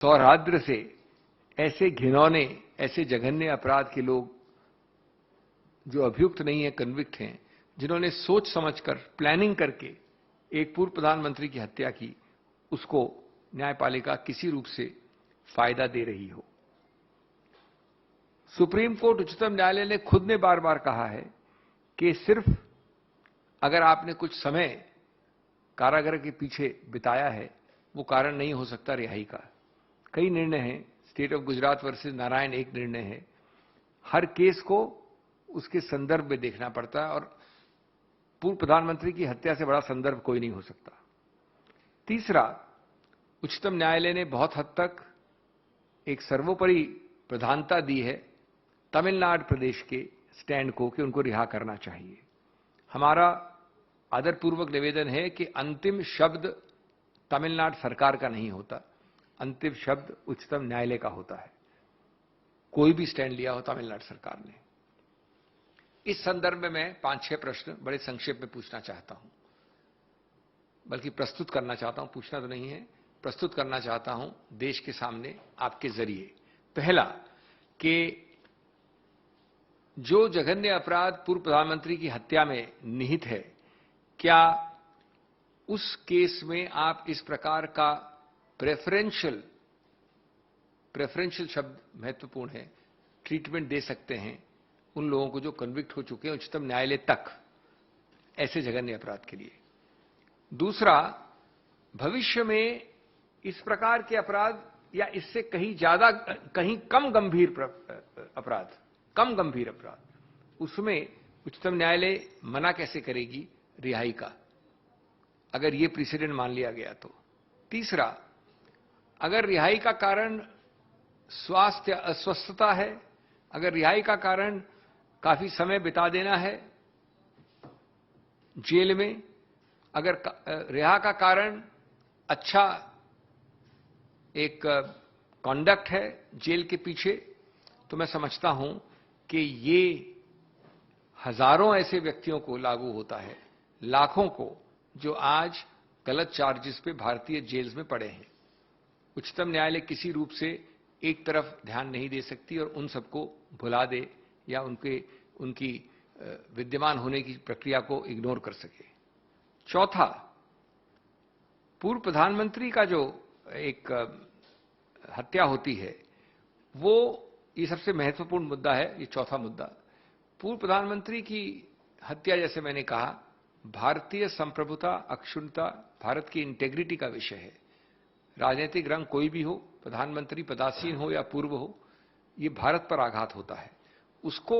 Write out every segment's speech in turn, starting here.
सौहार्द्र से ऐसे घिनौने, ऐसे जघन्य अपराध के लोग जो अभियुक्त नहीं है, कन्विक्ट हैं, जिन्होंने सोच समझकर प्लानिंग करके एक पूर्व प्रधानमंत्री की हत्या की, उसको न्यायपालिका किसी रूप से फायदा दे रही हो। सुप्रीम कोर्ट, उच्चतम न्यायालय ने खुद ने बार बार कहा है कि सिर्फ अगर आपने कुछ समय कारागार के पीछे बिताया है, वो कारण नहीं हो सकता रिहाई का। कई निर्णय हैं, state of Gujarat versus Narayan एक निर्णय है। हर केस को उसके संदर्भ में देखना पड़ता है और पूर्व प्रधानमंत्री की हत्या से बड़ा संदर्भ कोई नहीं हो सकता। तीसरा, उच्चतम न्यायालय ने बहुत हद तक एक सर्वोपरि प्रधानता दी है तमिलनाडु प्रदेश के स्टैंड को कि उनको रिहा करना चाहिए। हमारा आदरपूर्वक निवेदन है कि अंतिम शब्द तमिलनाडु सरकार का नहीं होता, अंतिम शब्द उच्चतम न्यायालय का होता है, कोई भी स्टैंड लिया हो तमिलनाडु सरकार ने। इस संदर्भ में मैं 5-6 प्रश्न बड़े संक्षेप में पूछना चाहता हूं, बल्कि प्रस्तुत करना चाहता हूं, पूछना तो नहीं है, प्रस्तुत करना चाहता हूं देश के सामने आपके जरिए। पहला, कि जो जघन्य अपराध पूर्व प्रधानमंत्री की हत्या में निहित है, क्या उस केस में आप इस प्रकार का प्रेफरेंशियल शब्द महत्वपूर्ण है, ट्रीटमेंट दे सकते हैं उन लोगों को जो कन्विक्ट हो चुके हैं उच्चतम न्यायालय तक ऐसे जघन्य अपराध के लिए? दूसरा, भविष्य में इस प्रकार के अपराध या इससे कहीं ज्यादा, कहीं कम गंभीर अपराध, उसमें उच्चतम न्यायालय मना कैसे करेगी रिहाई का, अगर ये प्रेसिडेंट मान लिया गया तो? तीसरा, अगर रिहाई का कारण स्वास्थ्य अस्वस्थता है, अगर रिहाई का कारण काफी समय बिता देना है जेल में, अगर रिहा का कारण अच्छा एक कॉन्डक्ट है जेल के पीछे, तो मैं समझता हूं कि ये हजारों ऐसे व्यक्तियों को लागू होता है, लाखों को, जो आज गलत चार्जेस पे भारतीय जेल्स में पड़े हैं। उच्चतम न्यायालय किसी रूप से एक तरफ ध्यान नहीं दे सकती और उन सबको भुला दे या उनकी विद्यमान होने की प्रक्रिया को इग्नोर कर सके। चौथा, पूर्व प्रधानमंत्री का जो एक हत्या होती है, वो ये सबसे महत्वपूर्ण मुद्दा है। ये चौथा मुद्दा, पूर्व प्रधानमंत्री की हत्या, जैसे मैंने कहा, भारतीय संप्रभुता, अक्षुण्णता, भारत की इंटेग्रिटी का विषय है। राजनीतिक रंग कोई भी हो, प्रधानमंत्री पदासीन हो या पूर्व हो, ये भारत पर आघात होता है। उसको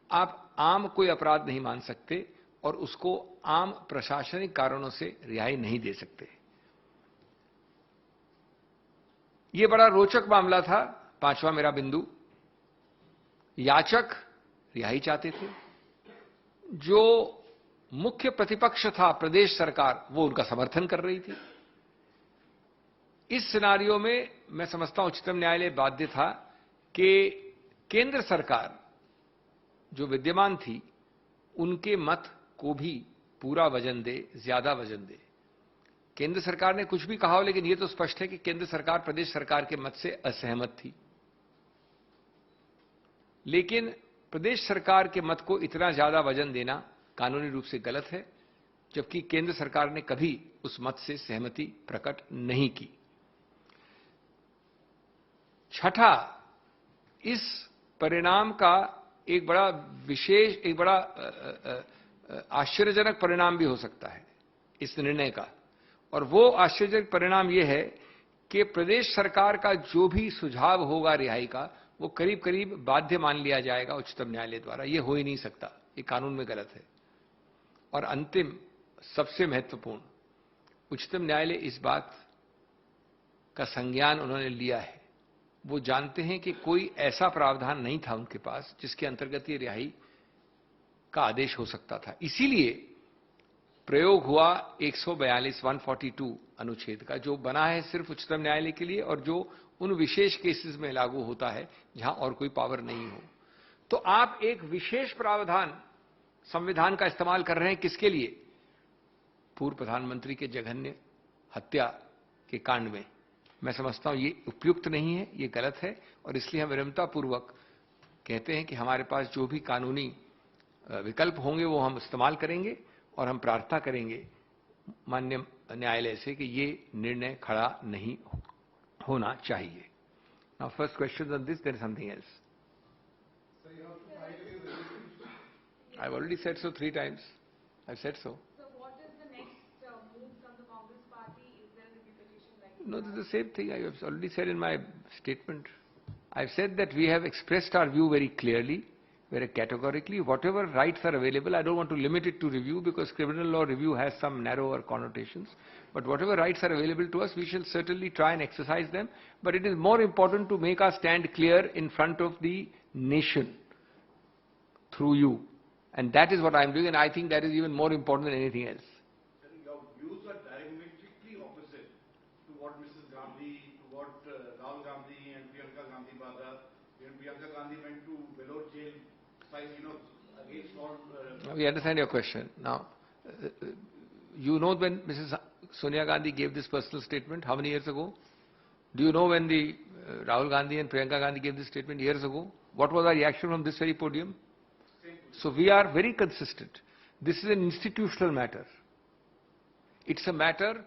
आप आम कोई अपराध नहीं मान सकते और उसको आम प्रशासनिक कारणों से रिहाई नहीं दे सकते। ये बड़ा रोचक मामला था। पांचवा मेरा बिंदु, याचक रिहाई चाहते थे, जो मुख्य प्रतिपक्ष था प्रदेश सरकार, वो उनका समर्थन कर रही थी। इस सिनारियो में मैं समझता हूं उच्चतम न्यायालय बाध्य था कि केंद्र सरकार जो विद्यमान थी, उनके मत को भी पूरा वजन दे, ज्यादा वजन दे। केंद्र सरकार ने कुछ भी कहा हो, लेकिन यह तो स्पष्ट है कि केंद्र सरकार प्रदेश सरकार के मत से असहमत थी। लेकिन प्रदेश सरकार के मत को इतना ज्यादा वजन देना कानूनी रूप से गलत है, जबकि केंद्र सरकार ने कभी उस मत से सहमति प्रकट नहीं की। छठा, इस परिणाम का एक बड़ा विशेष, एक बड़ा आश्चर्यजनक परिणाम भी हो सकता है इस निर्णय का, और वो आश्चर्यजनक परिणाम यह है कि प्रदेश सरकार का जो भी सुझाव होगा रिहाई का, वो करीब करीब बाध्य मान लिया जाएगा उच्चतम न्यायालय द्वारा। ये हो ही नहीं सकता, ये कानून में गलत है। और अंतिम, सबसे महत्वपूर्ण, उच्चतम न्यायालय इस बात का संज्ञान उन्होंने लिया है, वो जानते हैं कि कोई ऐसा प्रावधान नहीं था उनके पास जिसके अंतर्गत ये रिहाई का आदेश हो सकता था। इसीलिए प्रयोग हुआ 142 अनुच्छेद का, जो बना है सिर्फ उच्चतम न्यायालय के लिए और जो उन विशेष केसेस में लागू होता है जहां और कोई पावर नहीं हो। तो आप एक विशेष प्रावधान संविधान का इस्तेमाल कर रहे हैं, किसके लिए? पूर्व प्रधानमंत्री के जघन्य हत्या के कांड में। मैं समझता हूं ये उपयुक्त नहीं है, ये गलत है, और इसलिए हम विनम्रतापूर्वक कहते हैं कि हमारे पास जो भी कानूनी विकल्प होंगे वो हम इस्तेमाल करेंगे, और हम प्रार्थना करेंगे माननीय न्यायालय से कि ये निर्णय खड़ा नहीं होना चाहिए. Now first question on this, there is something else. So you have to file a resolution. I've already said so 3 times. I've said so. So what is the next move from the Congress party? Is there a review petition like No, this is the same thing I have already said in my statement. I've said that we have expressed our view very clearly, very categorically. Whatever rights are available, I don't want to limit it to review because criminal law review has some narrower connotations. But whatever rights are available to us, we shall certainly try and exercise them. But it is more important to make our stand clear in front of the nation through you. And that is what I am doing, and I think that is even more important than anything else. Sir, your views are diametrically opposite to what Mrs. Gandhi, to what Rahul Gandhi and Priyanka Gandhi brother. When Priyanka Gandhi went to Vellore jail, against all... We understand your question. Now, you know when Mrs. Sonia Gandhi gave this personal statement, how many years ago? Do you know when the Rahul Gandhi and Priyanka Gandhi gave this statement years ago? What was our reaction from this very podium? So we are very consistent. This is an institutional matter. It's a matter